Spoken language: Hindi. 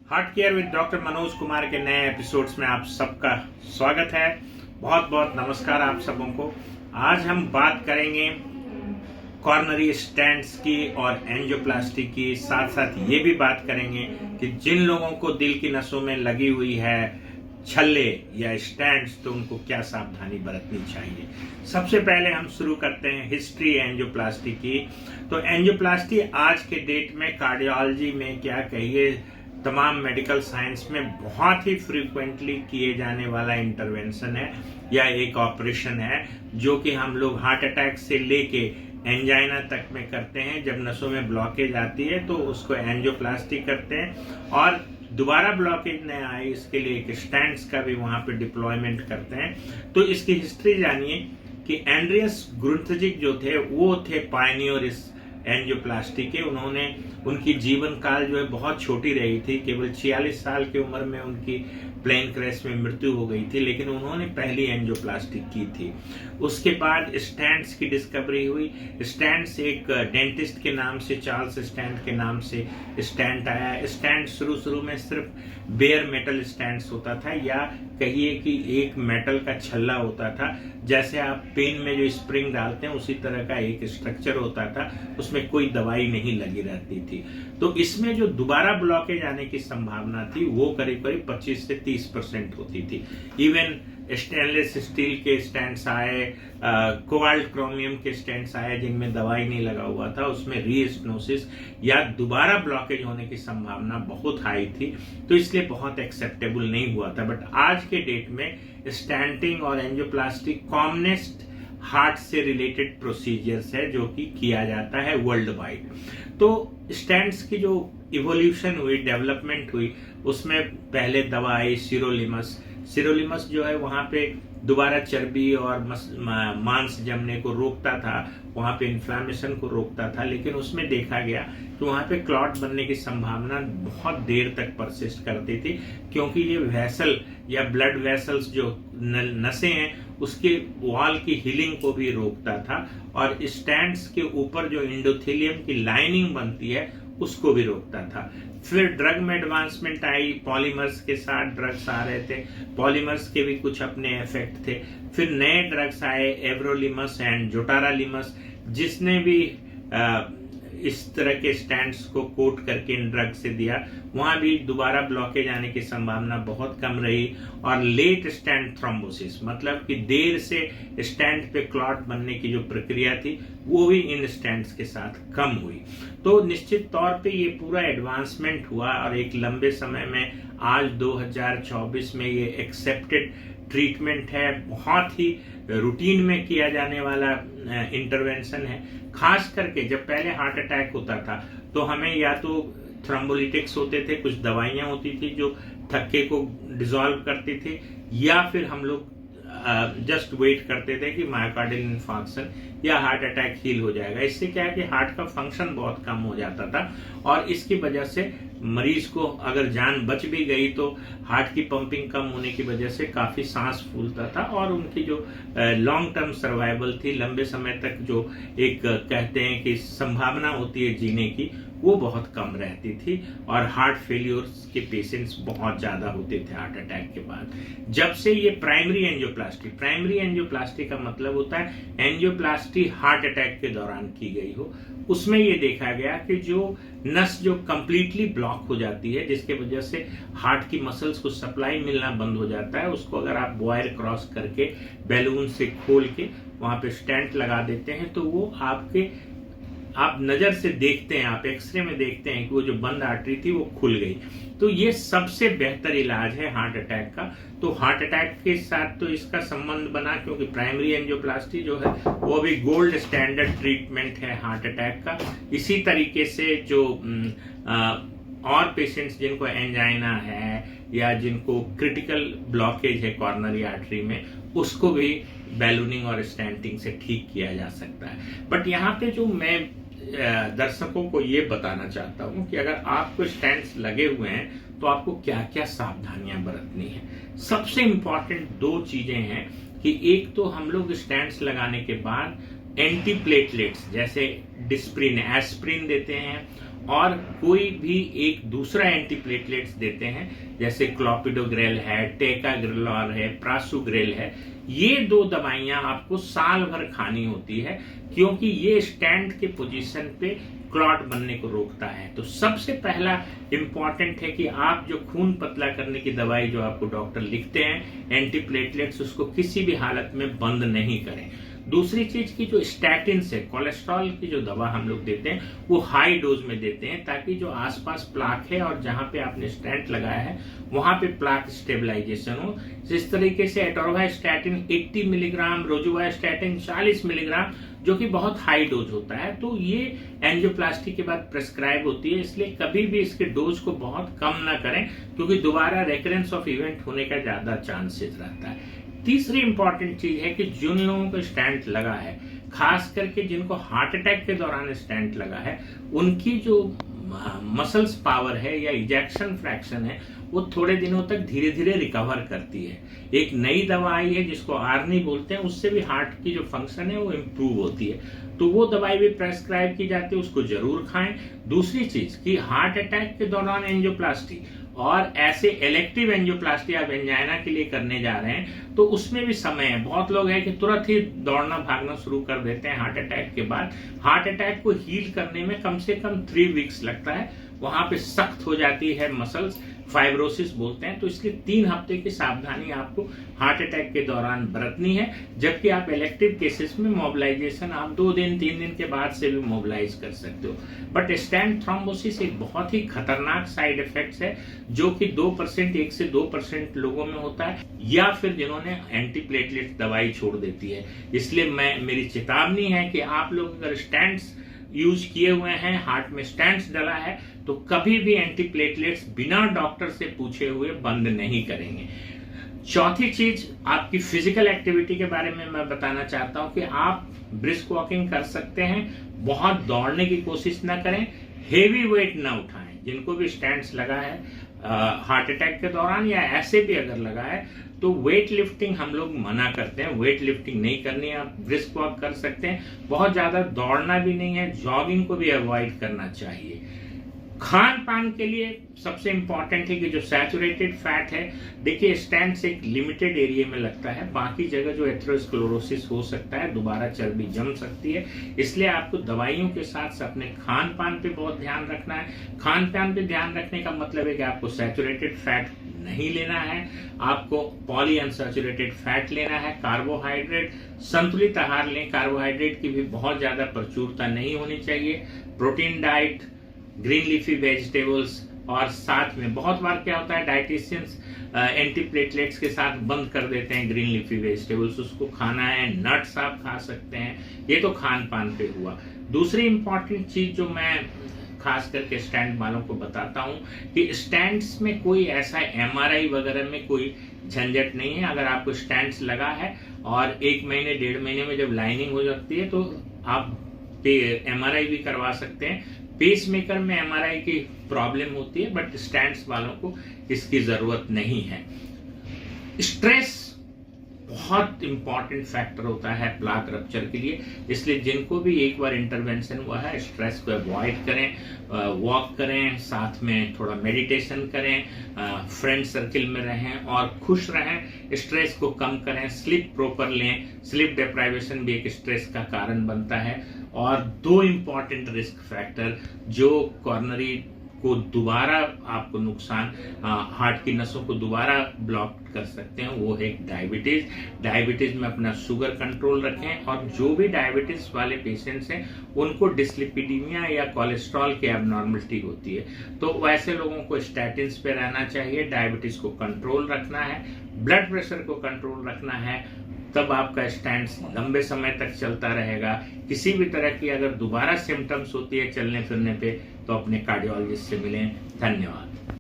Heart care with doctor Manoj Kumar के नए एपिसोड्स में आप सबका स्वागत है। बहुत बहुत नमस्कार आप सबों को। आज हम बात करेंगे कॉर्नरी स्टेंट्स की और एंजियोप्लास्टी की, साथ साथ ये भी बात करेंगे कि जिन लोगों को दिल की नसों में लगी हुई है छल्ले या स्टेंट्स, तो उनको क्या सावधानी बरतनी चाहिए। सबसे पहले हम शुरू करते हैं हिस्ट्री एंजियोप्लास्टी की। तो एंजियोप्लास्टी आज के डेट में कार्डियोलॉजी में, क्या कहिए, तमाम मेडिकल साइंस में बहुत ही फ्रीक्वेंटली किए जाने वाला इंटरवेंशन है या एक ऑपरेशन है, जो कि हम लोग हार्ट अटैक से लेके एंजाइना तक में करते हैं। जब नसों में ब्लॉकेज आती है तो उसको एंजियोप्लास्टी करते हैं, और दोबारा ब्लॉकेज न आए इसके लिए एक स्टेंट्स का भी वहां पे डिप्लॉयमेंट करते हैं। तो इसकी हिस्ट्री जानिए कि एंड्रियस ग्रुंथजिक जो थे वो थे पायनियर इस एंजियोप्लास्टी के। उनकी जीवन काल जो है बहुत छोटी रही थी, केवल 46 साल की उम्र में उनकी प्लेन क्रैश में मृत्यु हो गई थी, लेकिन उन्होंने पहली एंजियोप्लास्टी की थी। उसके बाद स्टेंट्स की डिस्कवरी हुई। स्टेंट्स एक डेंटिस्ट के नाम से, चार्ल्स स्टेंट के नाम से स्टेंट आया। स्टेंट शुरू में सिर्फ बेयर मेटल स्टेंट्स होता था, या कहिए कि एक मेटल का छल्ला होता था। जैसे आप पेन में जो स्प्रिंग डालते हैं उसी तरह का एक स्ट्रक्चर होता था, उसमें कोई दवाई नहीं लगी रहती थी। तो इसमें जो दोबारा ब्लॉकेज आने की संभावना थी वो करीब करीब 25 से 30% होती थी। इवन स्टेनलेस स्टील के स्टैंड्स आए, कोबाल्ट क्रोमियम के स्टैंड्स आए जिनमें दवाई नहीं लगा हुआ था, उसमें रीस्टोसिस या दोबारा ब्लॉकेज होने की संभावना बहुत हाई थी, तो इसलिए बहुत एक्सेप्टेबल नहीं हुआ था। बट आज के डेट में स्टैंटिंग और एंजियोप्लास्टी कॉमनेस्ट हार्ट से रिलेटेड प्रोसीजर्स है जो कि किया जाता है वर्ल्ड वाइड। तो स्टेंट्स की जो इवोल्यूशन हुई, डेवलपमेंट हुई, उसमें पहले दवा आई सिरोलिमस जो है वहां पे दोबारा चर्बी और मांस जमने को रोकता था, वहां पे इन्फ्लामेशन को रोकता था। लेकिन उसमें देखा गया कि वहां पे क्लॉट बनने की संभावना बहुत देर तक परसिस्ट करती थी, क्योंकि ये वेसल या ब्लड वेसल्स जो नसें हैं उसके वॉल की हीलिंग को भी रोकता था, और स्टेंट्स के ऊपर जो एंडोथेलियम की लाइनिंग बनती है उसको भी रोकता था। फिर ड्रग में एडवांसमेंट आई, पॉलीमर्स के साथ ड्रग्स आ रहे थे, पॉलीमर्स के भी कुछ अपने इफेक्ट थे। फिर नए ड्रग्स आए, एवरोलिमस एंड जोटारालिमस, जिसने भी इस तरह के स्टैंड्स को कोट करके इन ड्रग से दिया, वहां भी दोबारा ब्लॉकेज आने की संभावना बहुत कम रही। और लेट स्टैंड थ्रोम्बोसिस, मतलब कि देर से स्टैंड पे क्लॉट बनने की जो प्रक्रिया थी वो भी इन स्टैंड्स के साथ कम हुई। तो निश्चित तौर पे ये पूरा एडवांसमेंट हुआ, और एक लंबे समय में आज 2024 में ये एक्सेप्टेड ट्रीटमेंट है, बहुत ही रूटीन में किया जाने वाला इंटरवेंशन है। खास करके जब पहले हार्ट अटैक होता था तो हमें या तो थ्रोम्बोलिटिक्स होते थे, कुछ दवाइयां होती थी जो थक्के को डिसॉल्व करती थी, या फिर हम लोग जस्ट वेट करते थे कि मायोकार्डियल इन्फार्क्शन या हार्ट अटैक हील हो जाएगा। इससे क्या है कि हार्ट का फंक्शन बहुत कम हो जाता था, और इसकी वजह से मरीज को अगर जान बच भी गई तो हार्ट की पंपिंग कम होने की वजह से काफी सांस फूलता था, और उनकी जो लॉन्ग टर्म सर्वाइवल थी, लंबे समय तक जो एक कहते हैं कि संभावना होती है जीने की, वो बहुत कम रहती थी, और हार्ट फेलियर्स के पेशेंट्स बहुत ज्यादा होते थे हार्ट अटैक के बाद। जब से ये प्राइमरी एंजियोप्लास्टी का मतलब होता है एंजियोप्लास्टी हार्ट अटैक के दौरान की गई हो, उसमें ये देखा गया कि जो नस जो कंप्लीटली ब्लॉक हो जाती है, जिसके वजह से हार्ट की मसल्स को सप्लाई मिलना बंद हो जाता है, उसको अगर आप वायर क्रॉस करके बैलून से खोल के वहां पे स्टेंट लगा देते हैं तो वो आप नजर से देखते हैं, आप एक्सरे में देखते हैं कि वो जो बंद आर्टरी थी वो खुल गई। तो ये सबसे बेहतर इलाज है हार्ट अटैक का। तो हार्ट अटैक के साथ तो इसका संबंध बना, क्योंकि प्राइमरी एंजियोप्लास्टी जो है वो भी गोल्ड स्टैंडर्ड ट्रीटमेंट है हार्ट अटैक का। इसी तरीके से जो और पेशेंट्स जिनको एंजाइना है या जिनको क्रिटिकल ब्लॉकेज है कॉर्नरी आर्टरी में, उसको भी बैलूनिंग और स्टेंटिंग से ठीक किया जा सकता है। बट यहाँ पे जो मैं दर्शकों को ये बताना चाहता हूँ कि अगर आपको स्टेंट्स लगे हुए हैं तो आपको क्या क्या सावधानियां बरतनी है। सबसे इंपॉर्टेंट दो चीजें हैं कि एक तो हम लोग स्टेंट्स लगाने के बाद एंटीप्लेटलेट्स जैसे डिस्प्रिन, एस्प्रिन देते हैं, और कोई भी एक दूसरा एंटीप्लेटलेट्स देते हैं, जैसे क्लोपिडोग्रेल है, टेकाग्रेलर है, प्रासुग्रेल है। ये 2 दवाइयां आपको साल भर खानी होती है, क्योंकि ये स्टैंड के पोजीशन पे क्लॉट बनने को रोकता है। तो सबसे पहला इंपॉर्टेंट है कि आप जो खून पतला करने की दवाई जो आपको डॉक्टर लिखते हैं एंटीप्लेटलेट्स, उसको किसी भी हालत में बंद नहीं करें। दूसरी चीज की जो स्टैटिन से कोलेस्ट्रॉल की जो दवा हम लोग देते हैं वो हाई डोज में देते हैं, ताकि जो आसपास प्लाक है और जहां पे आपने स्टेंट लगाया है वहां पे प्लाक स्टेबलाइजेशन हो। इस तरीके से एटोरवास्टैटिन 80 मिलीग्राम, रोजुवास्टैटिन 40 मिलीग्राम, जो कि बहुत हाई डोज होता है, तो ये एंजियोप्लास्टी के बाद प्रेस्क्राइब होती है। इसलिए कभी भी इसके डोज को बहुत कम ना करें, क्योंकि दोबारा रेकरेंस ऑफ इवेंट होने का ज्यादा चांसेस रहता है। तीसरी इंपॉर्टेंट चीज है कि जिन लोगों को स्टेंट लगा है, खास करके जिनको हार्ट अटैक के दौरान स्टेंट लगा है, उनकी जो मसल्स पावर है या इजेक्शन फ्रैक्शन है वो थोड़े दिनों तक धीरे धीरे रिकवर करती है। एक नई दवा आई है जिसको आर्नी बोलते हैं, उससे भी हार्ट की जो फंक्शन है वो इम्प्रूव होती है, तो वो दवाई भी प्रेस्क्राइब की जाती है, उसको जरूर खाएं। दूसरी चीज कि हार्ट अटैक के दौरान एंजियोप्लास्टी और ऐसे इलेक्टिव एंजियोप्लास्टी आप एंजाइना के लिए करने जा रहे हैं, तो उसमें भी समय है। बहुत लोग हैं कि तुरंत ही दौड़ना भागना शुरू कर देते हैं हार्ट अटैक के बाद। हार्ट अटैक को हील करने में कम से कम 3 वीक्स लगता है, वहां पे सख्त हो जाती है मसल्स, फाइब्रोसिस बोलते हैं। तो इसलिए 3 हफ्ते की सावधानी आपको हार्ट अटैक के दौरान बरतनी है, जबकि आप इलेक्टिव केसेस में मोबिलाइजेशन आप 2 दिन 3 दिन के बाद से भी मोबिलाइज कर सकते हो। बट स्टेंट थ्रोम्बोसिस एक बहुत ही खतरनाक साइड इफेक्ट्स है, जो कि 2%, 1 से 2% लोगों में होता है, या फिर जिन्होंने एंटीप्लेटलेट दवाई छोड़ देती है। इसलिए मेरी चेतावनी है कि आप लोग अगर स्टेंट्स यूज किए हुए हैं, हार्ट में स्टेंट्स डला है, तो कभी भी एंटीप्लेटलेट्स बिना डॉक्टर से पूछे हुए बंद नहीं करेंगे। चौथी चीज आपकी फिजिकल एक्टिविटी के बारे में मैं बताना चाहता हूं कि आप ब्रिस्क वॉकिंग कर सकते हैं, बहुत दौड़ने की कोशिश ना करें, हेवी वेट ना उठाएं। जिनको भी स्टेंट्स लगा है हार्ट अटैक के दौरान या ऐसे भी अगर लगा है, तो वेट लिफ्टिंग हम लोग मना करते हैं, वेट लिफ्टिंग नहीं करनी है। आप ब्रिस्क वॉक कर सकते हैं, बहुत ज्यादा दौड़ना भी नहीं है, जॉगिंग को भी अवॉइड करना चाहिए। खान पान के लिए सबसे इंपॉर्टेंट है कि जो सैचुरेटेड फैट है, देखिए स्टेंट्स एक लिमिटेड एरिया में लगता है, बाकी जगह जो एथेरोस्क्लेरोसिस हो सकता है, दोबारा चर्बी जम सकती है। इसलिए आपको दवाइयों के साथ अपने खान पान पे बहुत ध्यान रखना है। खान पान पे ध्यान रखने का मतलब है कि आपको सैचुरेटेड फैट नहीं लेना है, आपको पॉली अनसैचुरेटेड फैट लेना है, कार्बोहाइड्रेट संतुलित आहार लें, कार्बोहाइड्रेट की भी बहुत ज्यादा प्रचुरता नहीं होनी चाहिए, protein diet, green leafy vegetables, और साथ में बहुत बार क्या होता है डाइटिशियंस एंटीप्लेटलेट्स के साथ बंद कर देते हैं ग्रीन लीफी वेजिटेबल्स, उसको खाना है, नट्स आप खा सकते हैं। ये तो खान पान पे हुआ। दूसरी इंपॉर्टेंट चीज जो मैं खास करके स्टैंड वालों को बताता हूं कि स्टैंड्स में कोई ऐसा एमआरआई वगैरह में कोई झंझट नहीं है। अगर आपको स्टैंड्स लगा है और 1 महीने 1.5 महीने में जब लाइनिंग हो जाती है, तो आप एमआरआई भी करवा सकते हैं। पेसमेकर में एमआरआई की प्रॉब्लम होती है, बट स्टैंड्स वालों को इसकी जरूरत नहीं है। स्ट्रेस बहुत इंपॉर्टेंट फैक्टर होता है प्लाक रप्चर के लिए, इसलिए जिनको भी एक बार इंटरवेंशन हुआ है, स्ट्रेस को अवॉइड करें, वॉक करें, साथ में थोड़ा मेडिटेशन करें, फ्रेंड सर्किल में रहें और खुश रहें, स्ट्रेस को कम करें, स्लीप प्रॉपर लें। स्लीप डिप्राइवेशन भी एक स्ट्रेस का कारण बनता है। और 2 इंपॉर्टेंट रिस्क फैक्टर जो कॉर्नरी को दोबारा आपको नुकसान, हार्ट की नसों को दोबारा ब्लॉक कर सकते हैं, वो है डायबिटीज। डायबिटीज में अपना शुगर कंट्रोल रखें, और जो भी डायबिटीज वाले पेशेंट्स हैं उनको डिस्लिपिडीमिया या कोलेस्ट्रॉल की एबनॉर्मलिटी होती है, तो वैसे लोगों को स्टैटिन्स पे रहना चाहिए। डायबिटीज को कंट्रोल रखना है, ब्लड प्रेशर को कंट्रोल रखना है, तब आपका स्टैंड्स लंबे समय तक चलता रहेगा। किसी भी तरह की अगर दोबारा सिम्टम्स होती है चलने फिरने पे, तो अपने कार्डियोलॉजिस्ट से मिलें। धन्यवाद।